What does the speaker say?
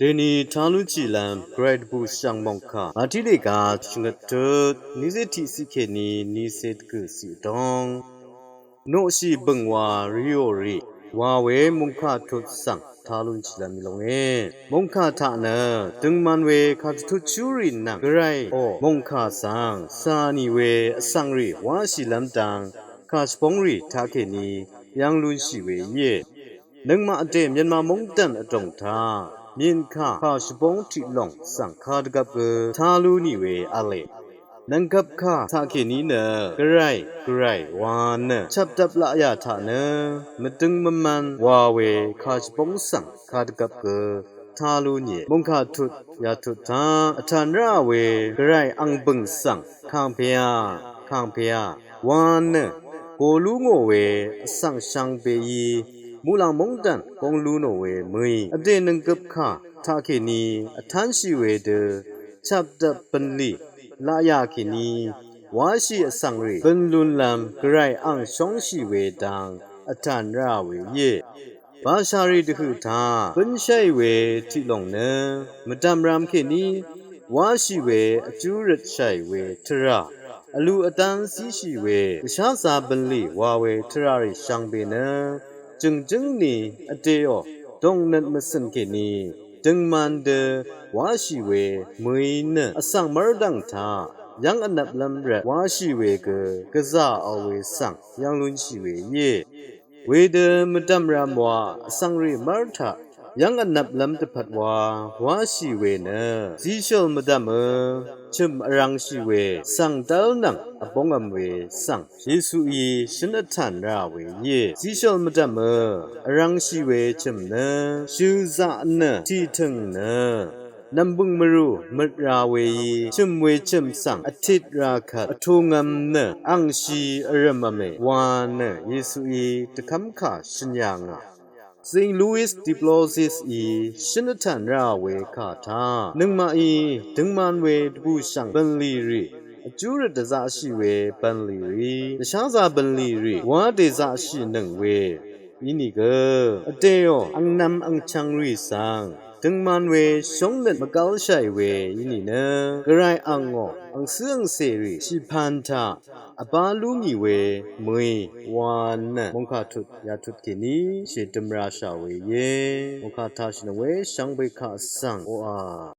ဒေနီထားလူချီလန်ဂရိတ်ဘူရှောင်းမောင်ခမာတိလေကရှငတ်တနိစိတိစိခေနီနိစေတကစီတောင်းနို့ရှိဘငဝါရီယိုရီဝါဝဲမုန်ခထုဆန်ထားလူချီလန်မီလုံငယ်မုန်ခထနာตึงมันเวခါထုချူရီနံဂရိတ်အောမုန်ခဆန်စာနီဝဲအဆန်ရီဝါရှိလမ်တန်ခါစပုံရီထားခေနီယန်လူရှိဝဲယေနငမအတဲမြန်မာမုန်တန်အတုံထားမြင်ခါစပုံးတီလုံစံခါဒကပ်ထားလူနီဝေအလေနန်ကပ်ခါသာခေနီနဂရိုင်ဝါနချက်တပ်လာရထနမตึงမမန်ဝါဝေခါစပုံးစံခါဒကပ်ထားလူနီမုန်ခါထုရထုသာအထန်ရဝေဂရိုင်အန်ပင်းစံခံဖျာဝါနကိုလူငိုဝေအဆန့်ရှန်ပေယီမူလောင်မုန်တန်ကုံလူနိုဝေမွေအတေနံကပ်ခါထာခေနီအထန်းရှိဝေတချက်တပ်ပန်လီလာယခေနီဝါရှိအဆန်ရီပန်လွန်လမ်ဂရိုင်အန်ရှောင်းရှိဝေတံအထန်ရဝေယေဘာရှာရီတခုသာပန်ရှိဝေတိလုံနမတမ်ရမ်ခေနီဝါရှိဝေအကျူရတ်ရှိဝေထရာအလူအတန်းစီးရှိဝေရှားစာပန်လီဝါဝေထရာရီရှောင်းပေနจึงนีอเตยอดงนัดมสันเกนีจึงมันเดวาชีเวมือเนอสังมรดังทายังอันนับลำเรวาชีเวกะซาเอาเวสังยังลุนชีเวเยเวเดมดัมรามวาสังริมรทายังอันนับลำตะพัดวาชีเวเนซีชลมดัมชิมอรังชีเวสังเตลนังอปงอมเวสังเยซูอีชินทันราเวเยซีชลมดัมอรังชีเวชิมเนชูซาเนที่ถึงเนนัมบุงมรูมดราเวชิมเวชิมสังอทิตราคัดอทุงมเนอังชีอรมเมวานเนเยซูอีตะคำขาชิญญางะSt. Louis Diplosis ရှင်နထန်ရဝေခါသာနငမဒငမန်ဝေတပုရှံပန်လီရီအကျူရတဇာရှိဝေပန်လီရီတခြားစာပန်လီရီဝါဒေဇာရှိနံဝေဤနီကအတေယောအန်နမ်အန်ချန်ရီဆန်ဒငမန်ဝေရှုံးလက်မကောင်းရှိဝေဤနီနဂရိုင်အန်ငောအန်စန်စေရီရှိဖန်သာအပါလူမီဝေမွေဝါနမုန်ခထုရထုကိနီရှေတမရာရှာဝေယေမုန်ခထာရှင်ဝေရှံဘေခဆန်ဝါ